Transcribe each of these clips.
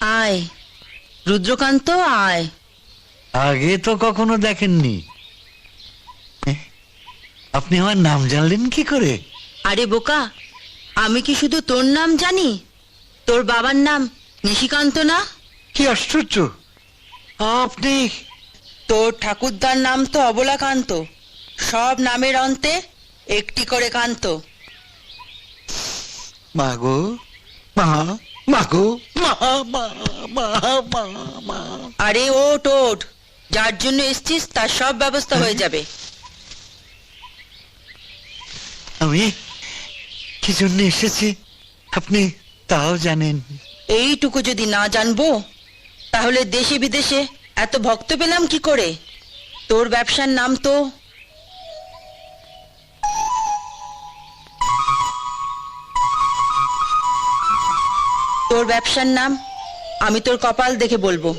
আয় রুদ্রকান্ত, আয়। আগে তো কখনো দেখেননি। আপনি আমার নাম জানলেন কি করে? আরে বোকা, আমি কি শুধু তোর নাম জানি? তোর বাবার নাম নিশিকান্ত না? কি আশ্চর্য! আপনি তোর ঠাকুরদার নাম তো অবলাকান্ত। সব নামের অন্তে একটি করে কান্ত। মাগো মা, মাগো মা, মা, মা, মা, মা। আরে ওঠ ওঠ, যার জন্য এসছিস তার সব ব্যবস্থা হয়ে যাবে। আমি কি জন্য এসেছি আপনি তাও জানেন? এইটুকু যদি না জানবো তাহলে দেশে বিদেশে এত ভক্ত পেলাম কি করে? তোর ব্যবসার নাম তো তোর ব্যবসার নাম আমি তোর কপাল দেখে বলবো।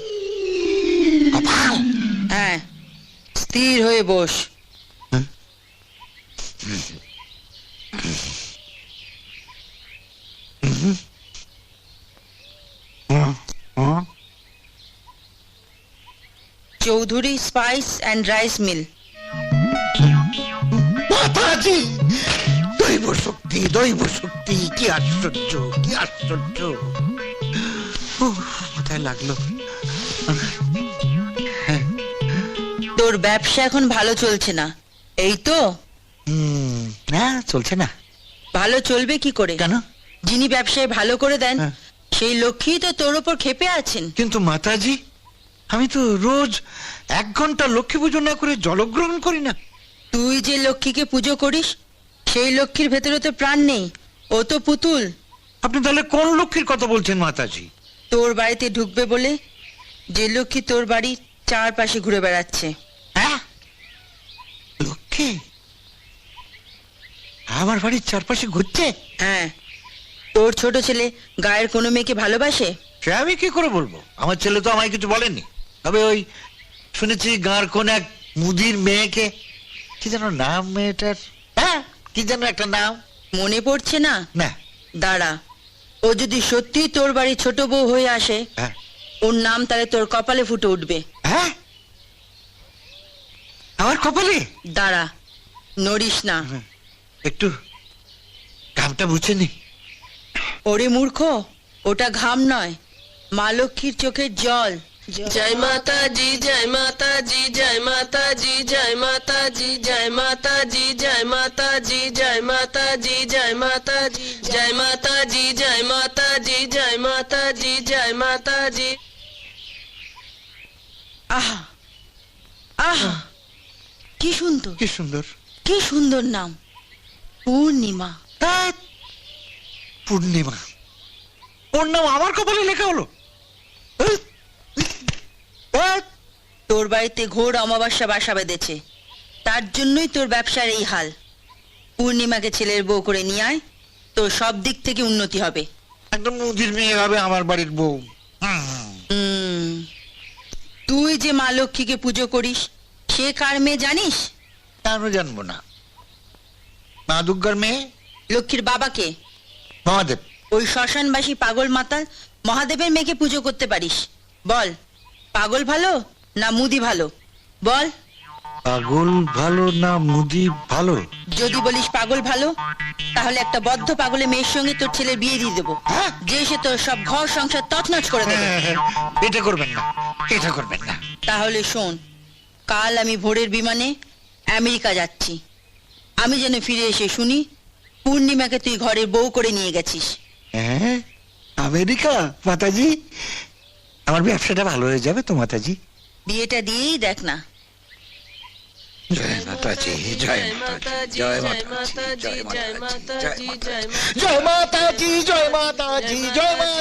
কপাল? হ্যাঁ, স্থির হয়ে বস। Chowdhury spice and rice mill. মাতাজি, দৈব শক্তি, দৈব শক্তি! কি আশ্চর্য, কি আশ্চর্য! কোথায় লাগলো? তোর ব্যবসা এখন ভালো চলছে না, এই তো? না, চলছে না। ভালো চলবে কি করে? কেন? যিনি ব্যবসায় ভালো করে দেন হ্যাঁ। সেই লক্ষ্মী তো তোর ওপর ক্ষেপে আছেন। কিন্তু মাতাজি, আমি তো রোজ 1 ঘন্টা লক্ষ্মী পুজো না করে জলগ্রহণ করি না। তুই যে লক্ষ্মীকে পুজো করিস সেই লক্ষ্মীর ভেতরে তো প্রাণ নেই, ও তো পুতুল। আপনি তাহলে কোন লক্ষ্মীর কথা বলছেন মাতাজি? তোর বাড়িতে ঢুকবে বলে যে লক্ষ্মী তোর বাড়ির চারপাশে ঘুরে বেড়াচ্ছে। হ্যাঁ, লক্ষ্মী আমার বাড়ির চারপাশে ঘুরছে? হ্যাঁ, তোর ছোট ছেলে গায়ের কোনো মেয়েকে ভালোবাসে? সে আমি কি করে বলবো? আমার ছেলে তো আমায় কিছু বলেনি। তবে ওই শুনেছি গাঁর কোন এক মুদির মেয়েকে, কি যেন নাম মেয়েটার, হ্যাঁ কি যেন একটা নাম। মনে পড়ছে না? না। দাঁড়া, ও যদি সত্যি তোর বাড়ি ছোট বউ হয়ে আসে, হ্যাঁ। ওর নাম তাহলে তোর কপালে ফুটে উঠবে। হ্যাঁ, আমার কপালে? দাঁড়া, নড়িস না। একটু ঘামটা বুঝে নি। ওরে মূর্খ, ওটা ঘাম নয়, মা লক্ষ্মীর চোখের জল। জয় মাতাজি, জয় মাতাজি, জয় মাতাজি, জয় মাতাজি, জয় মাতাজি, জয় মাতাজি, জয় মাতাজি, জয় মাতাজি, জয় মাতাজি, জয় মাতাজি, জয় মাতাজি, জয় মাতাজি। আহা আহা, কি সুন্দর, কি সুন্দর! কি সুন্দর নাম, পূর্ণিমা। ধ্যাৎ, পূর্ণিমা! ওর নাম আমার কপালে লেখা হলো? ধ্যাৎ। তোর বাড়িতে ঘোর অমাবস্যা বাসা বেঁধেছে, তার জন্যই তোর ব্যবসার এই হাল। পূর্ণিমাকে ছেলের বউ করে নিয়ে আয়, তোর সব দিক থেকে উন্নতি হবে। একদম মুদির মেয়ে হবে আমার বাড়ির বউ। তুই যে মা লক্ষ্মীকে পুজো করিস সে কার মেয়ে জানিস? কেন জানবো না? মা দুর্গার মেয়ে। লক্ষ্মীর বাবাকে? মহাদেব। ওই শ্মশানবাসী পাগল মাতাল মহাদেবের মেয়েকে পুজো করতে পারিস? বল, পাগল ভালো না মুদি ভালো? বল। পাগল ভালো না মুদি ভালো? যদি বলিস পাগল ভালো, তাহলে একটা বদ্ধ পাগলের মেয়ের সঙ্গে তোর ছেলের বিয়ে দিয়ে দেবো, যে সে তোর সব ঘর সংসার তছনছ করে দেবে। এটা করবেন না, এটা করবেন না। তাহলে শোন, কাল আমি ভোরের বিমানে আমেরিকা যাচ্ছি। আমি যেন ফিরে এসে শুনি পূর্ণিমাকে তুই ঘরের বউ করে নিয়ে গেছিস। হ্যাঁ, আমেরিকা? মাতাজি, আমার ব্যবসাটা ভালো হয়ে যাবে তো মাতাজি। বিয়েটা দিয়েই দেখ না। জয় মাতাজি, জয় মাতাজি, জয় মাতাজি, জয় মাতাজি, জয় মাতাজি, জয় মাতাজি, জয় মাতাজি, জয় মাতাজি।